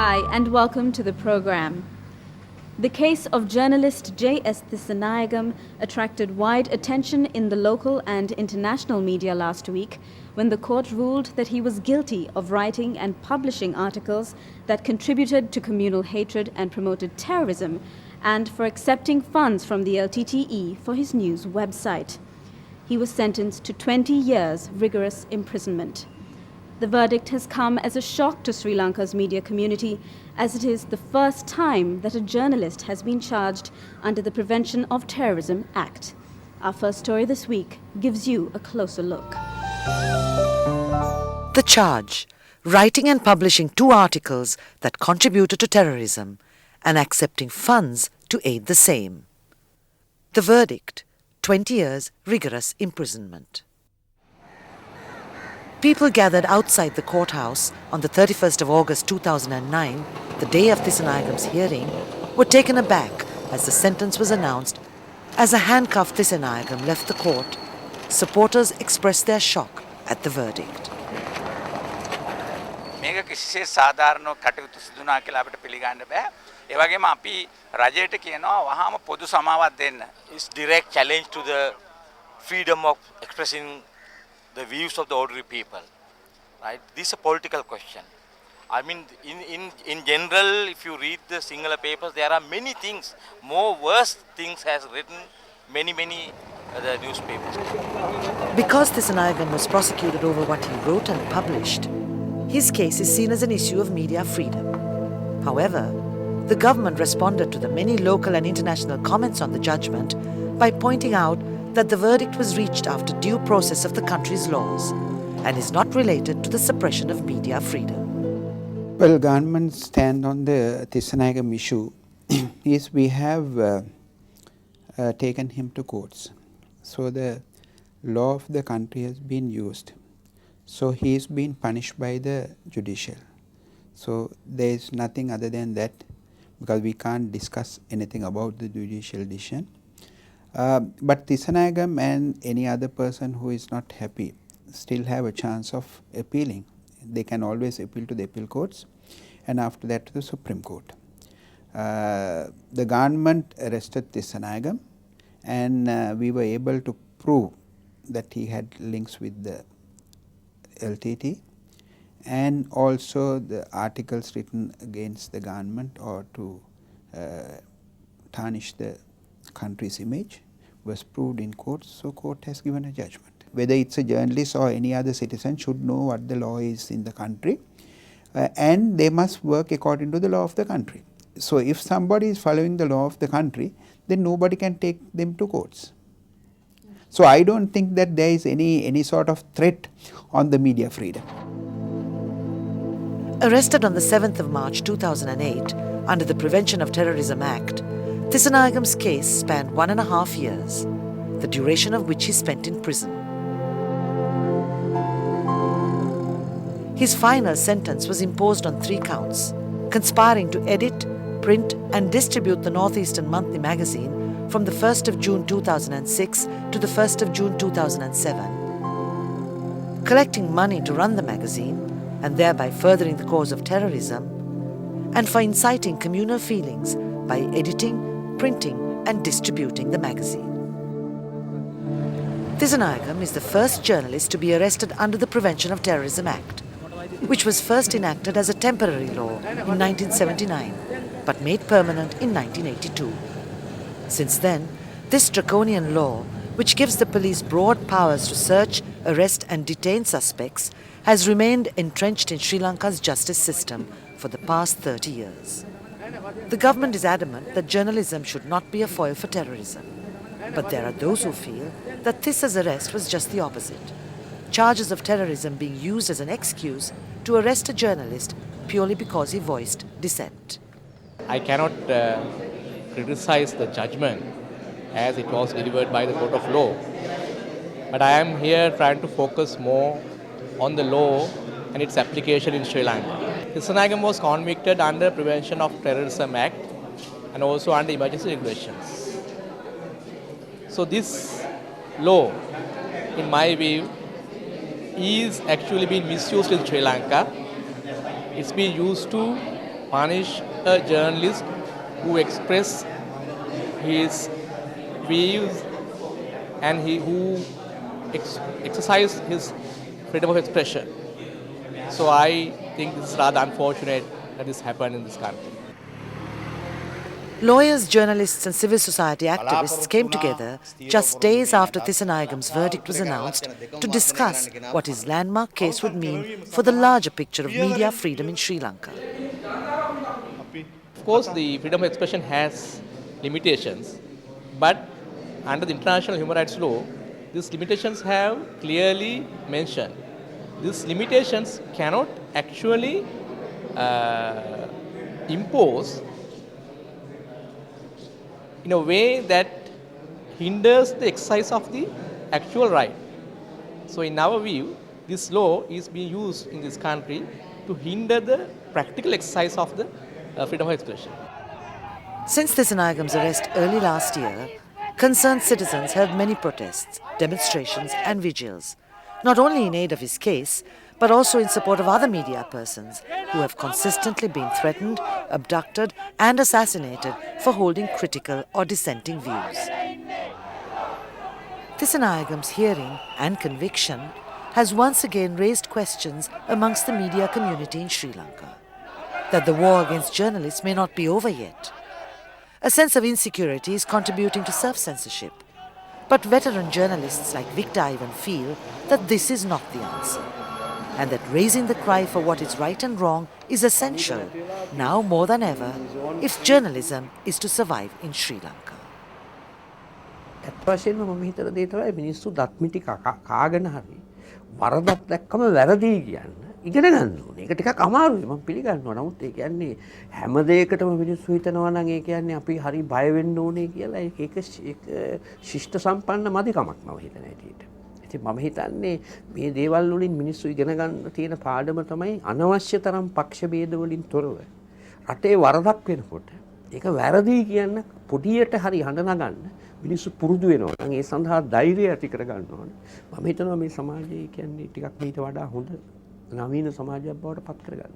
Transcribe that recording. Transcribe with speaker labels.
Speaker 1: Hi, and welcome to the program. The case of journalist J.S. Tissainayagam attracted wide attention in the local and international media last week when the court ruled that he was guilty of writing and publishing articles that contributed to communal hatred and promoted terrorism, and for accepting funds from the LTTE for his news website. He was sentenced to 20 years rigorous imprisonment. The verdict has come as a shock to Sri Lanka's media community, as it is the first time that a journalist has been charged under the Prevention of Terrorism Act. Our first story this week gives you a closer look.
Speaker 2: The charge: writing and publishing 2 articles that contributed to terrorism and accepting funds to aid the same. The verdict: 20 years rigorous imprisonment. People gathered outside the courthouse on the 31st of August 2009, the day of Tissanayagam's hearing, were taken aback as the sentence was announced. As a handcuffed Tissainayagam left the court, supporters expressed their shock at the verdict.
Speaker 3: මේක කිසිසේ සාධාරණව කටයුතු සිදුනා කියලා අපිට පිළිගන්න බෑ. ඒ වගේම අපි රජයට කියනවා වහාම පොදු සමාවක් දෙන්න.
Speaker 4: It's direct challenge to the freedom of expressing the views of the ordinary people, right? This is a political question. I mean, in general, if you read the singular papers, there are many things, more worse things has written many other newspapers.
Speaker 2: Because Tissainayagam was prosecuted over what he wrote and published, his case is seen as an issue of media freedom. However, the government responded to the many local and international comments on the judgment by pointing out that the verdict was reached after due process of the country's laws and is not related to the suppression of media freedom.
Speaker 5: Well, government stand on the Tissainayagam issue is we have taken him to courts. So the law of the country has been used. So he is being punished by the judicial. So there is nothing other than that, because we can't discuss anything about the judicial decision. But Tissainayagam and any other person who is not happy still have a chance of appealing. They can always appeal to the appeal courts and after that to the Supreme Court. The government arrested Tissainayagam and we were able to prove that he had links with the LTT and also the articles written against the government or to tarnish the country's image was proved in court, so court has given a judgment. Whether it's a journalist or any other citizen should know what the law is in the country and they must work according to the law of the country. So if somebody is following the law of the country, then nobody can take them to courts. So I don't think that there is any sort of threat on the media freedom.
Speaker 2: Arrested on the 7th of March 2008 under the Prevention of Terrorism Act, Tissanayagam's case spanned 1.5 years, the duration of which he spent in prison. His final sentence was imposed on 3 counts: conspiring to edit, print and distribute the Northeastern Monthly magazine from the 1st of June 2006 to the 1st of June 2007, collecting money to run the magazine and thereby furthering the cause of terrorism, and for inciting communal feelings by editing, printing and distributing the magazine. Tissainayagam is the first journalist to be arrested under the Prevention of Terrorism Act, which was first enacted as a temporary law in 1979 but made permanent in 1982. Since then, this draconian law, which gives the police broad powers to search, arrest and detain suspects, has remained entrenched in Sri Lanka's justice system for the past 30 years. The government is adamant that journalism should not be a foil for terrorism. But there are those who feel that Tissa's arrest was just the opposite. Charges of terrorism being used as an excuse to arrest a journalist purely because he voiced dissent.
Speaker 6: I cannot criticize the judgment as it was delivered by the court of law. But I am here trying to focus more on the law and its application in Sri Lanka. Tissainayagam was convicted under Prevention of Terrorism Act and also under emergency regulations. So this law, in my view, is actually being misused in Sri Lanka. It's being used to punish a journalist who express his views and who exercise his freedom of expression. So I think it's rather unfortunate that this happened in this country.
Speaker 2: Lawyers, journalists and civil society activists came together just days after Tissanayagam's verdict was announced to discuss what his landmark case would mean for the larger picture of media freedom in Sri Lanka.
Speaker 6: Of course, the freedom of expression has limitations, but under the international human rights law, these limitations have clearly mentioned. These limitations cannot actually impose in a way that hinders the exercise of the actual right. So in our view, this law is being used in this country to hinder the practical exercise of the freedom of expression.
Speaker 2: Since Tissanayagam's arrest early last year, concerned citizens held many protests, demonstrations and vigils, not only in aid of his case, but also in support of other media persons who have consistently been threatened, abducted and assassinated for holding critical or dissenting views. Tissanayagam's hearing and conviction has once again raised questions amongst the media community in Sri Lanka, that the war against journalists may not be over yet. A sense of insecurity is contributing to self-censorship, but veteran journalists like Victor Ivan feel that this is not the answer, and that raising the cry for what is right and wrong is essential, now more than ever, if journalism is to survive in Sri Lanka.
Speaker 7: ඇත්ත වශයෙන්ම මම හිතන දේ තමයි මිනිස්සු දත්මිටි කාගෙන හරි වරදක් දැක්කම වැරදි කියන්න ඉගෙන ගන්න ඕනේ. ඒක ටිකක් අමාරුයි මම පිළිගන්නවා. නමුත් ඒ කියන්නේ හැම දෙයකටම මිනිස්සු හිතනවා නම් ඒ කියන්නේ අපි හරි බය වෙන්න ඕනේ කියලා ඒක ශිෂ්ට සම්පන්න මදිකමක් මම හිතන හැටියට. ඉතින් මම හිතන්නේ මේ දේවල් වලින් මිනිස්සු ඉගෙන ගන්න තියෙන පාඩම තමයි අනවශ්‍ය තරම් පක්ෂ ભેද වලින් තොරව රටේ වරදක් වෙනකොට ඒක වැරදි කියන්න පොඩියට හරි හඬ නගන්න මිනිස්සු පුරුදු වෙනවා. නම් ඒ සඳහා ධෛර්යය ඇති කර ගන්න ඕනේ. මම හිතනවා මේ සමාජය කියන්නේ ටිකක් මීට වඩා හොඳ නවීන සමාජයක් බවට පත් කර ගන්න.